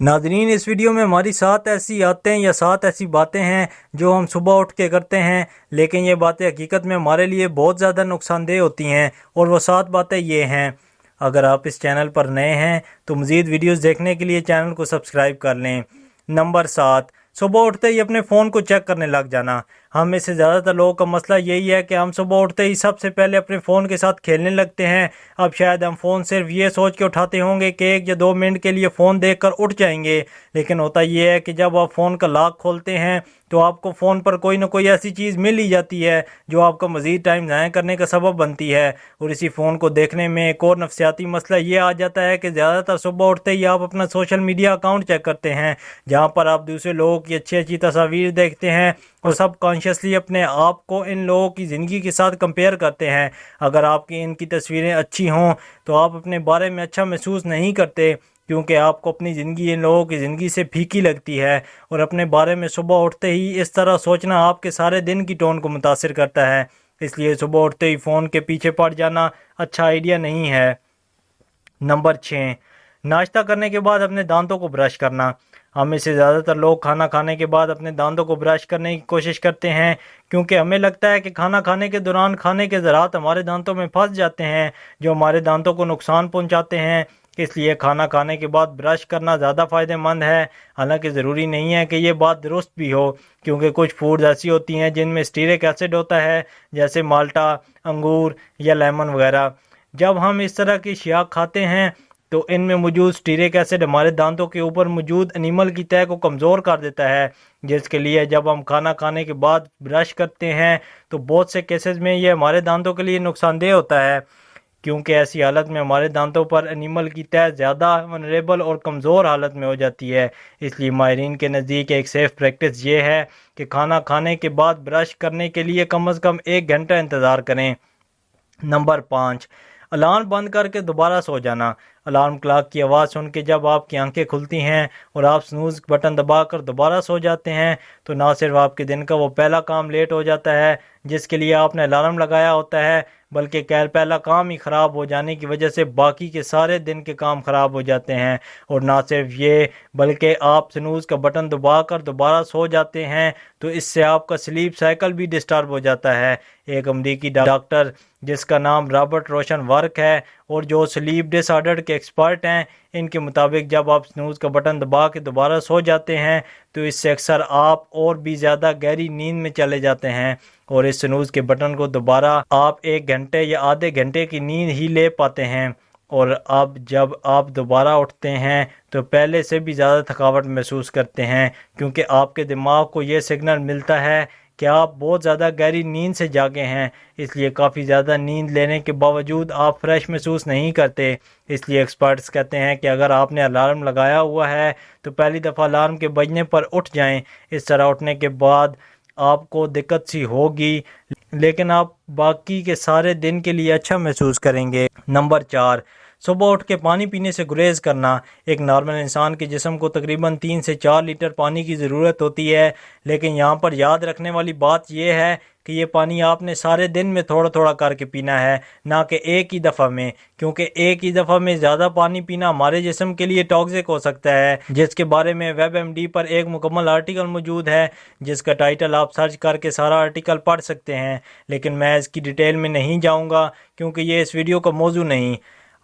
नाज़रीन, इस वीडियो में हमारी 7 ऐसी आदतें या 7 ऐसी बातें हैं जो हम सुबह उठ के करते हैं, लेकिन ये बातें हकीकत में हमारे लिए बहुत ज़्यादा नुकसानदेह होती हैं। और वो 7 बातें ये हैं। अगर आप इस चैनल पर नए हैं तो मज़ीद वीडियोस देखने के लिए चैनल को सब्सक्राइब कर लें। नंबर 7, सुबह उठते ही अपने फ़ोन को चेक करने लग जाना। हम में से ज़्यादातर लोगों का मसला यही है कि हम सुबह उठते ही सबसे पहले अपने फ़ोन के साथ खेलने लगते हैं। अब शायद हम फ़ोन सिर्फ ये सोच के उठाते होंगे कि 1 या 2 मिनट के लिए फ़ोन देखकर उठ जाएंगे, लेकिन होता ये है कि जब आप फ़ोन का लॉक खोलते हैं तो आपको फ़ोन पर कोई ना कोई ऐसी चीज़ मिल ही जाती है जो आपका मज़ीद टाइम ज़ाया करने का सबब बनती है। और इसी फ़ोन को देखने में एक और नफसियाती मसला ये आ जाता है कि ज़्यादातर सुबह उठते ही आप अपना सोशल मीडिया अकाउंट चेक करते हैं, जहाँ पर आप दूसरे लोगों की अच्छी अच्छी तस्वीर देखते हैं और सब कॉन्शियसली अपने आप को इन लोगों की ज़िंदगी के साथ कंपेयर करते हैं। अगर आपकी इनकी तस्वीरें अच्छी हों तो आप अपने बारे में अच्छा महसूस नहीं करते, क्योंकि आपको अपनी ज़िंदगी इन लोगों की ज़िंदगी से फीकी लगती है। और अपने बारे में सुबह उठते ही इस तरह सोचना आपके सारे दिन की टोन को मुतासिर करता है। इसलिए सुबह उठते ही फ़ोन के पीछे पड़ जाना अच्छा आइडिया नहीं है। नंबर 6, नाश्ता करने के बाद अपने दांतों को ब्रश करना। हम में से ज़्यादातर लोग खाना खाने के बाद अपने दांतों को ब्रश करने की कोशिश करते हैं, क्योंकि हमें लगता है कि खाना खाने के दौरान खाने के ज़रात हमारे दांतों में फंस जाते हैं, जो हमारे दांतों को नुकसान पहुंचाते हैं। इसलिए खाना खाने के बाद ब्रश करना ज़्यादा फ़ायदेमंद है। हालांकि ज़रूरी नहीं है कि ये बात दुरुस्त भी हो, क्योंकि कुछ फूड्स ऐसी होती हैं जिनमें स्टीरिक एसिड होता है, जैसे माल्टा, अंगूर या लेमन वगैरह। जब हम इस तरह की अशिया खाते हैं तो इनमें मौजूद स्टीरिक एसिड हमारे दांतों के ऊपर मौजूद एनिमल की तह को कमज़ोर कर देता है, जिसके लिए जब हम खाना खाने के बाद ब्रश करते हैं तो बहुत से केसेस में ये हमारे दांतों के लिए नुकसानदेह होता है, क्योंकि ऐसी हालत में हमारे दांतों पर एनिमल की तह ज़्यादा वनरेबल और कमज़ोर हालत में हो जाती है। इसलिए माहिरीन के नज़दीक एक सेफ़ प्रैक्टिस ये है कि खाना खाने के बाद ब्रश करने के लिए कम अज़ कम 1 घंटा इंतज़ार करें। नंबर 5, अलार्म बंद करके दोबारा सो जाना। अलार्म क्लॉक की आवाज़ सुन के जब आपकी आंखें खुलती हैं और आप स्नूज़ बटन दबाकर दोबारा सो जाते हैं तो ना सिर्फ आपके दिन का वो पहला काम लेट हो जाता है जिसके लिए आपने अलार्म लगाया होता है, बल्कि पहला काम ही ख़राब हो जाने की वजह से बाकी के सारे दिन के काम ख़राब हो जाते हैं। और ना सिर्फ ये, बल्कि आप स्नूज़ का बटन दबाकर दोबारा सो जाते हैं तो इससे आपका स्लीप साइकिल भी डिस्टर्ब हो जाता है। एक अमरीकी डॉक्टर जिसका नाम रॉबर्ट रोशन वर्क है और जो स्लीप डिसऑर्डर के एक्सपर्ट हैं, इनके मुताबिक जब आप स्नूज़ का बटन दबा के दोबारा सो जाते हैं तो इससे अक्सर आप और भी ज़्यादा गहरी नींद में चले जाते हैं, और इस स्नूज़ के बटन को दोबारा आप 1 घंटे या आधे घंटे की नींद ही ले पाते हैं। और अब जब आप दोबारा उठते हैं तो पहले से भी ज़्यादा थकावट महसूस करते हैं, क्योंकि आपके दिमाग को ये सिग्नल मिलता है कि आप बहुत ज़्यादा गहरी नींद से जागे हैं। इसलिए काफ़ी ज़्यादा नींद लेने के बावजूद आप फ्रेश महसूस नहीं करते। इसलिए एक्सपर्ट्स कहते हैं कि अगर आपने अलार्म लगाया हुआ है तो पहली दफ़ा अलार्म के बजने पर उठ जाएं। इस तरह उठने के बाद आपको दिक्कत सी होगी, लेकिन आप बाकी के सारे दिन के लिए अच्छा महसूस करेंगे। नंबर 4, सुबह उठ के पानी पीने से गुरेज करना। एक नॉर्मल इंसान के जिस्म को तकरीबन 3 से 4 लीटर पानी की ज़रूरत होती है, लेकिन यहाँ पर याद रखने वाली बात यह है कि ये पानी आपने सारे दिन में थोड़ा थोड़ा करके पीना है, ना कि एक ही दफ़ा में, क्योंकि एक ही दफ़ा में ज़्यादा पानी पीना हमारे जिस्म के लिए टॉक्सिक हो सकता है, जिसके बारे में WebMD पर एक मुकम्मल आर्टिकल मौजूद है, जिसका टाइटल आप सर्च करके सारा आर्टिकल पढ़ सकते हैं। लेकिन मैं इसकी डिटेल में नहीं जाऊँगा क्योंकि ये इस वीडियो का मौजू नहीं।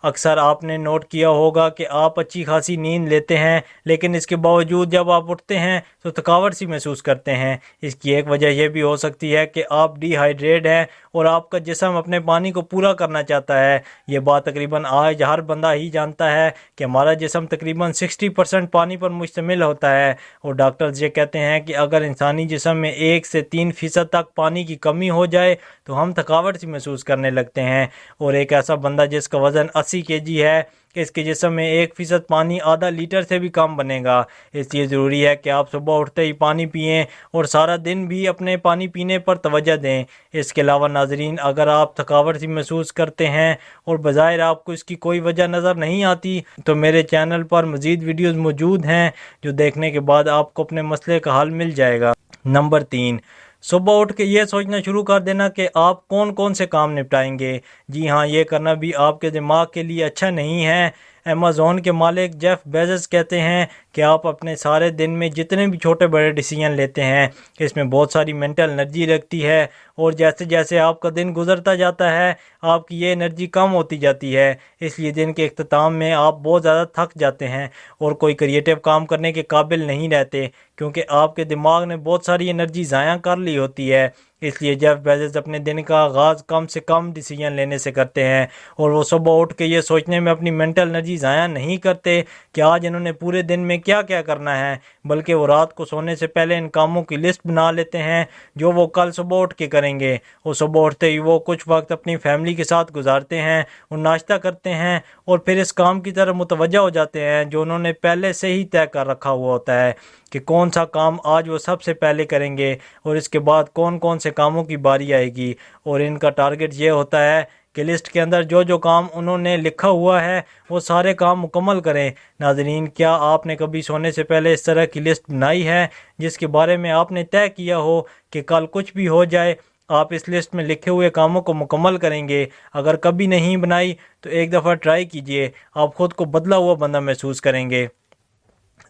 अक्सर आपने नोट किया होगा कि आप अच्छी खासी नींद लेते हैं, लेकिन इसके बावजूद जब आप उठते हैं तो थकावट सी महसूस करते हैं। इसकी एक वजह यह भी हो सकती है कि आप डिहाइड्रेट हैं और आपका जिस्म अपने पानी को पूरा करना चाहता है। ये बात तकरीबन आज हर बंदा ही जानता है कि हमारा जिस्म तकरीबन 60% पानी पर मुश्तमिल होता है, और डॉक्टर्स ये कहते हैं कि अगर इंसानी जिस्म में 1 से 3% तक पानी की कमी हो जाए तो हम थकावट सी महसूस करने लगते हैं। और एक ऐसा बंदा जिसका वज़न 80 kg है, इसके जिस्म में 1% पानी आधा लीटर से भी कम बनेगा। इसलिए ज़रूरी है कि आप सुबह उठते ही पानी पिएं और सारा दिन भी अपने पानी पीने पर तवज्जो दें। इसके अलावा नाज़रीन, अगर आप थकावट सी महसूस करते हैं और बज़ाहिर आपको इसकी कोई वजह नज़र नहीं आती तो मेरे चैनल पर मज़ीद वीडियोज़ मौजूद हैं जो देखने के बाद आपको अपने मसले का हल मिल जाएगा। नंबर 3, सुबह उठ के ये सोचना शुरू कर देना कि आप कौन कौन से काम निपटाएंगे। जी हाँ, ये करना भी आपके दिमाग के लिए अच्छा नहीं है। अमेज़न के मालिक जेफ बेजोस कहते हैं कि आप अपने सारे दिन में जितने भी छोटे बड़े डिसीजन लेते हैं इसमें बहुत सारी मेंटल एनर्जी लगती है, और जैसे जैसे आपका दिन गुजरता जाता है आपकी ये एनर्जी कम होती जाती है। इसलिए दिन के इख्तिताम में आप बहुत ज़्यादा थक जाते हैं और कोई क्रिएटिव काम करने के काबिल नहीं रहते, क्योंकि आपके दिमाग ने बहुत सारी एनर्जी ज़ाया कर ली होती है। इसलिए जेफ बेजोस अपने दिन का आगाज़ कम से कम डिसीजन लेने से करते हैं, और वो सुबह उठ के ये सोचने में अपनी मेंटल एनर्जी ज़ाया नहीं करते कि आज इन्होंने पूरे दिन में क्या क्या करना है, बल्कि वो रात को सोने से पहले इन कामों की लिस्ट बना लेते हैं जो वो कल सुबह उठ के करेंगे। और सुबह उठते ही वो कुछ वक्त अपनी फैमिली के साथ गुजारते हैं और नाश्ता करते हैं, और फिर इस काम की तरफ मुतवज्जा हो जाते हैं जो उन्होंने पहले से ही तय कर रखा हुआ होता है कि कौन सा काम आज वो सबसे पहले करेंगे और इसके बाद कौन कौन से कामों की बारी आएगी। और इनका टारगेट ये होता है कि लिस्ट के अंदर जो जो काम उन्होंने लिखा हुआ है वो सारे काम मुकम्मल करें। नाज़रीन, क्या आपने कभी सोने से पहले इस तरह की लिस्ट बनाई है जिसके बारे में आपने तय किया हो कि कल कुछ भी हो जाए आप इस लिस्ट में लिखे हुए कामों को मुकम्मल करेंगे? अगर कभी नहीं बनाई तो एक दफ़ा ट्राई कीजिए, आप ख़ुद को बदला हुआ बंदा महसूस करेंगे।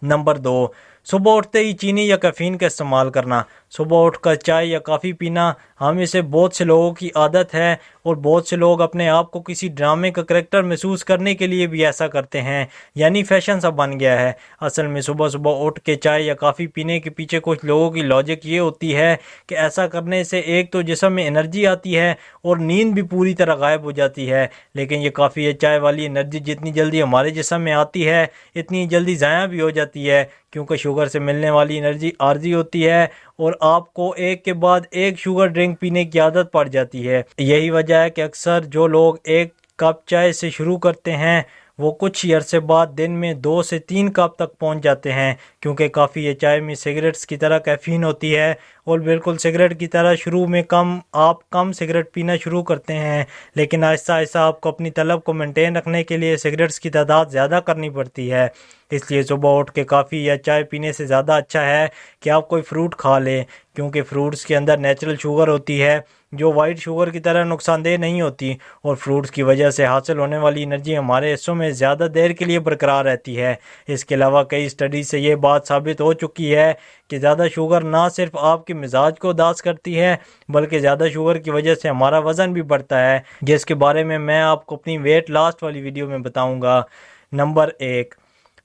नंबर 2, सुबह उठते ही चीनी या कैफ़ीन का इस्तेमाल करना। सुबह उठकर चाय या कॉफ़ी पीना हम इसे बहुत से लोगों की आदत है, और बहुत से लोग अपने आप को किसी ड्रामे का करैक्टर महसूस करने के लिए भी ऐसा करते हैं, यानी फ़ैशन सा बन गया है। असल में सुबह सुबह उठ के चाय या कॉफ़ी पीने के पीछे कुछ लोगों की लॉजिक ये होती है कि ऐसा करने से एक तो जिस्म में एनर्जी आती है और नींद भी पूरी तरह गायब हो जाती है। लेकिन ये कॉफ़ी या चाय वाली एनर्जी जितनी जल्दी हमारे जिस्म में आती है इतनी जल्दी ज़ाया भी हो जाती है, क्योंकि शुगर से मिलने वाली एनर्जी आर्जी होती है और आपको एक के बाद एक शुगर ड्रिंक पीने की आदत पड़ जाती है। यही वजह है कि अक्सर जो लोग एक कप चाय से शुरू करते हैं वो कुछ ही अरसे बाद दिन में 2 से 3 कप तक पहुंच जाते हैं, क्योंकि कॉफ़ी या चाय में सिगरेट्स की तरह कैफ़ीन होती है, और बिल्कुल सिगरेट की तरह शुरू में आप कम सिगरेट पीना शुरू करते हैं, लेकिन आहिस्ता आहिस्ता आपको अपनी तलब को मेंटेन रखने के लिए सिगरेट्स की तादाद ज़्यादा करनी पड़ती है। इसलिए सुबह उठ के कॉफ़ी या चाय पीने से ज़्यादा अच्छा है कि आप कोई फ्रूट खा लें, क्योंकि फ्रूट्स के अंदर नेचुरल शुगर होती है जो वाइट शुगर की तरह नुकसानदेह नहीं होती, और फ्रूट्स की वजह से हासिल होने वाली एनर्जी हमारे हिस्सों में ज़्यादा देर के लिए बरकरार रहती है। इसके अलावा कई स्टडीज़ से ये बात साबित हो चुकी है कि ज़्यादा शुगर ना सिर्फ आपके मिजाज को उदास करती है बल्कि ज़्यादा शुगर की वजह से हमारा वज़न भी बढ़ता है, जिसके बारे में मैं आपको अपनी वेट लास्ट वाली वीडियो में बताऊँगा। नंबर 1,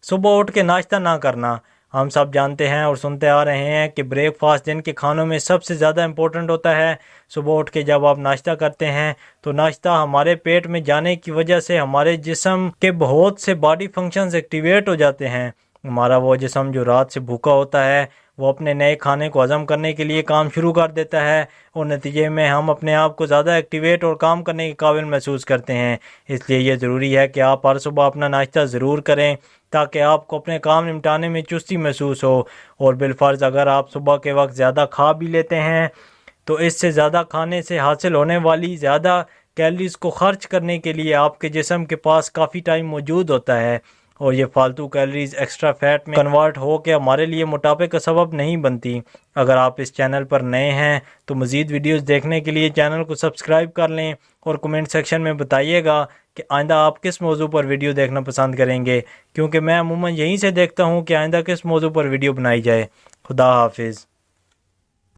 सुबह उठ के नाश्ता ना करना। हम सब जानते हैं और सुनते आ रहे हैं कि ब्रेकफास्ट दिन के खानों में सबसे ज़्यादा इम्पोर्टेंट होता है। सुबह उठ के जब आप नाश्ता करते हैं तो नाश्ता हमारे पेट में जाने की वजह से हमारे जिस्म के बहुत से बॉडी फंक्शंस एक्टिवेट हो जाते हैं। हमारा वो जिस्म जो रात से भूखा होता है वो अपने नए खाने को हज़म करने के लिए काम शुरू कर देता है, और नतीजे में हम अपने आप को ज़्यादा एक्टिवेट और काम करने के काबिल महसूस करते हैं। इसलिए ये ज़रूरी है कि आप हर सुबह अपना नाश्ता ज़रूर करें ताकि आपको अपने काम निपटाने में चुस्ती महसूस हो। और बिलफर्ज अगर आप सुबह के वक्त ज़्यादा खा भी लेते हैं तो इससे ज़्यादा खाने से हासिल होने वाली ज़्यादा कैलोरीज़ को खर्च करने के लिए आपके जिस्म के पास काफ़ी टाइम मौजूद होता है, और ये फालतू कैलोरीज़ एक्स्ट्रा फैट में कन्वर्ट हो के हमारे लिए मोटापे का सबब नहीं बनती। अगर आप इस चैनल पर नए हैं तो मज़ीद वीडियोस देखने के लिए चैनल को सब्सक्राइब कर लें, और कमेंट सेक्शन में बताइएगा कि आइंदा आप किस मौजू पर वीडियो देखना पसंद करेंगे, क्योंकि मैं अमूमन यहीं से देखता हूँ कि आइंदा किस मौजू पर वीडियो बनाई जाए। खुदा हाफिज़।